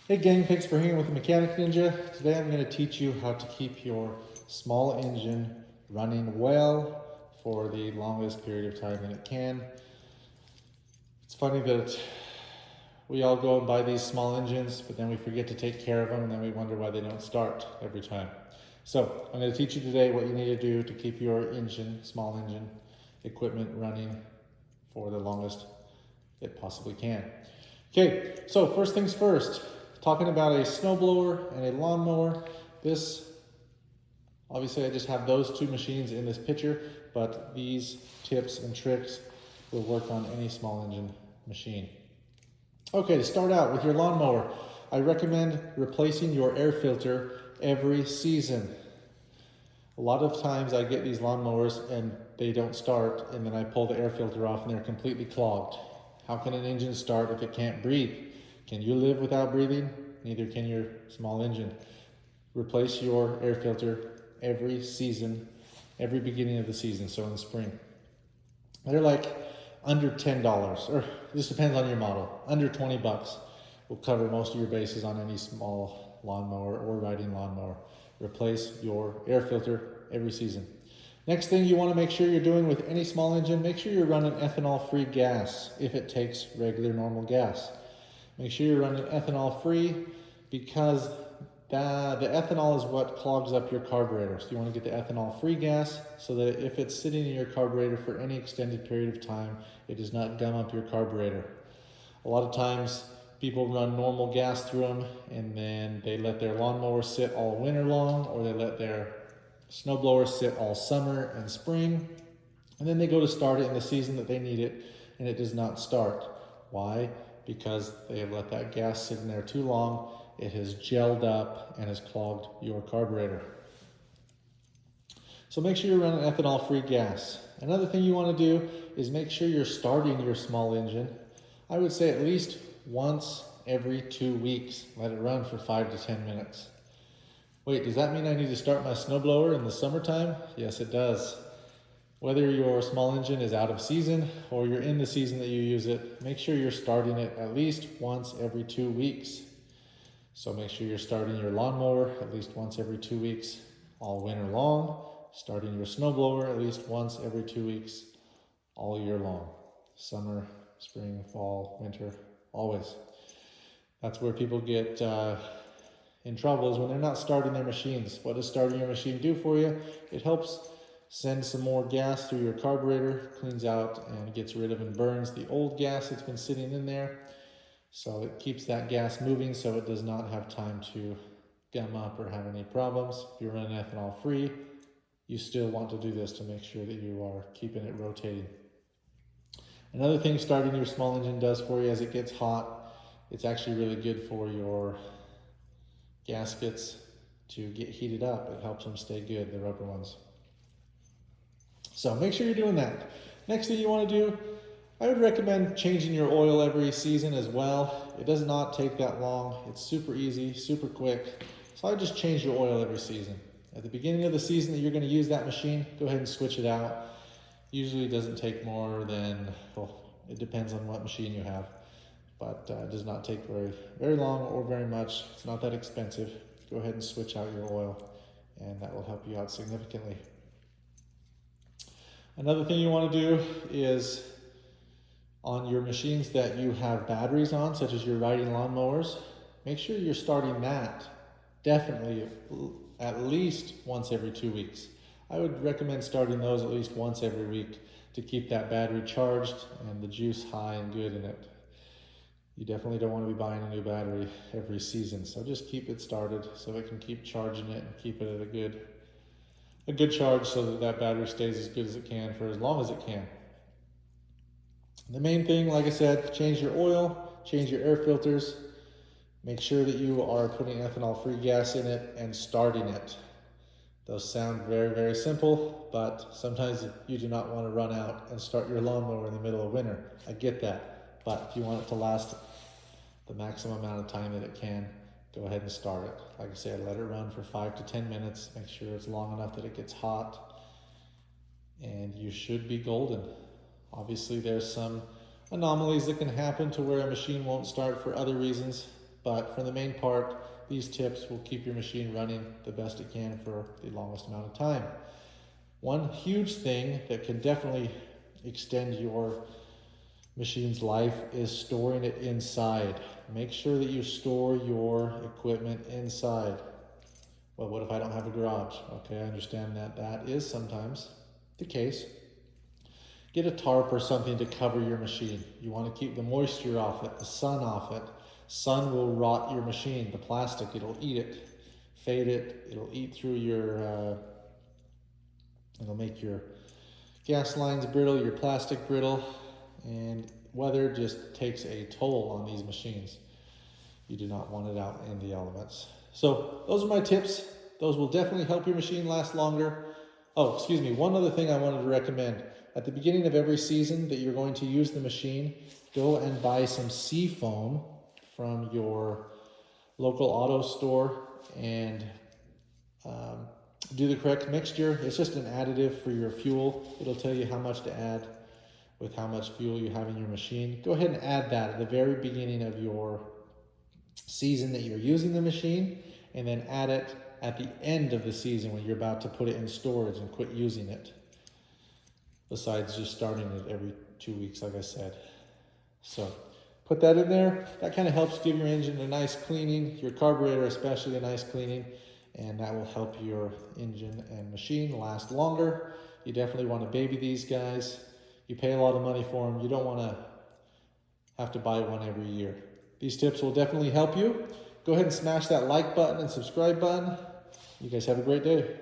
Hey gang, thanks for hanging with the Mechanic Ninja. Today I'm going to teach you how to keep your small engine running well for the longest period of time that it can. It's funny that we all go and buy these small engines, but then we forget to take care of them and then we wonder why they don't start every time. So I'm going to teach you today what you need to do to keep your engine, small engine equipment running for the longest it possibly can. Okay, so first things first, talking about a snowblower and a lawnmower. Obviously I just have those two machines in this picture, but these tips and tricks will work on any small engine machine. Okay, to start out with your lawnmower, I recommend replacing your air filter every season. A lot of times I get these lawnmowers and they don't start, and then I pull the air filter off and they're completely clogged. How can an engine start if it can't breathe? Can you live without breathing? Neither can your small engine. Replace your air filter every season, every beginning of the season, so in the spring. They're like under $10, or this depends on your model. Under 20 bucks will cover most of your bases on any small lawnmower or riding lawnmower. Replace your air filter every season. Next thing you want to make sure you're doing with any small engine, make sure you're running ethanol-free gas if it takes regular normal gas. Make sure you're running ethanol-free because the ethanol is what clogs up your carburetor. So you want to get the ethanol-free gas so that if it's sitting in your carburetor for any extended period of time, it does not gum up your carburetor. A lot of times people run normal gas through them and then they let their lawnmower sit all winter long, or they let their snowblower sit all summer and spring, and then they go to start it in the season that they need it and it does not start. Why? Because they have let that gas sit in there too long. It has gelled up and has clogged your carburetor. So make sure you're running ethanol-free gas. Another thing you want to do is make sure you're starting your small engine. I would say at least once every 2 weeks. Let it run for 5 to 10 minutes. Wait, does that mean I need to start my snowblower in the summertime? Yes, it does. Whether your small engine is out of season or you're in the season that you use it, make sure you're starting it at least once every 2 weeks. So make sure you're starting your lawnmower at least once every 2 weeks all winter long. Starting your snowblower at least once every 2 weeks all year long. Summer, spring, fall, winter, always. That's where people get in trouble, is when they're not starting their machines. What does starting your machine do for you? It helps send some more gas through your carburetor, cleans out and gets rid of and burns the old gas that's been sitting in there. So it keeps that gas moving so it does not have time to gum up or have any problems. If you're running ethanol free, you still want to do this to make sure that you are keeping it rotating. Another thing starting your small engine does for you as it gets hot, it's actually really good for your gaskets to get heated up. It helps them stay good, the rubber ones. So make sure you're doing that. Next thing you want to do, I would recommend changing your oil every season as well. It does not take that long. It's super easy, super quick. So I would just change your oil every season. At the beginning of the season that you're going to use that machine, go ahead and switch it out. Usually it doesn't take more than, well, it depends on what machine you have, but it does not take very long or very much. It's not that expensive. Go ahead and switch out your oil, and that will help you out significantly. Another thing you want to do is on your machines that you have batteries on, such as your riding lawnmowers, make sure you're starting that definitely at least once every 2 weeks. I would recommend starting those at least once every week to keep that battery charged and the juice high and good in it. You definitely don't want to be buying a new battery every season, so just keep it started so it can keep charging it and keep it at a good charge so that that battery stays as good as it can for as long as it can. The main thing, like I said, change your oil, change your air filters, make sure that you are putting ethanol-free gas in it and starting it. Those sound very simple, but sometimes you do not want to run out and start your lawnmower in the middle of winter. I get that, but if you want it to last the maximum amount of time that it can, go ahead and start it. Like I said, let it run for 5 to 10 minutes. Make sure it's long enough that it gets hot, and you should be golden. Obviously, there's some anomalies that can happen to where a machine won't start for other reasons, But for the main part, these tips will keep your machine running the best it can for the longest amount of time. One huge thing that can definitely extend your machine's life is storing it inside. Make sure that you store your equipment inside. Well, what if I don't have a garage? Okay, I understand that that is sometimes the case. Get a tarp or something to cover your machine. You want to keep the moisture off it, the sun off it. Sun will rot your machine, the plastic, it'll eat it, fade it, it'll eat through your, it'll make your gas lines brittle, your plastic brittle, and weather just takes a toll on these machines. You do not want it out in the elements. So those are my tips. Those will definitely help your machine last longer. Oh, excuse me, one other thing I wanted to recommend. At the beginning of every season that you're going to use the machine, go and buy some Seafoam from your local auto store and do the correct mixture. It's just an additive for your fuel. It'll tell you how much to add with how much fuel you have in your machine. Go ahead and add that at the very beginning of your season that you're using the machine, and then add it at the end of the season when you're about to put it in storage and quit using it. Besides just starting it every 2 weeks, like I said. So put that in there. That kind of helps give your engine a nice cleaning, your carburetor especially a nice cleaning, and that will help your engine and machine last longer. You definitely want to baby these guys. You pay a lot of money for them. You don't want to have to buy one every year. These tips will definitely help you. Go ahead and smash that like button and subscribe button. You guys have a great day.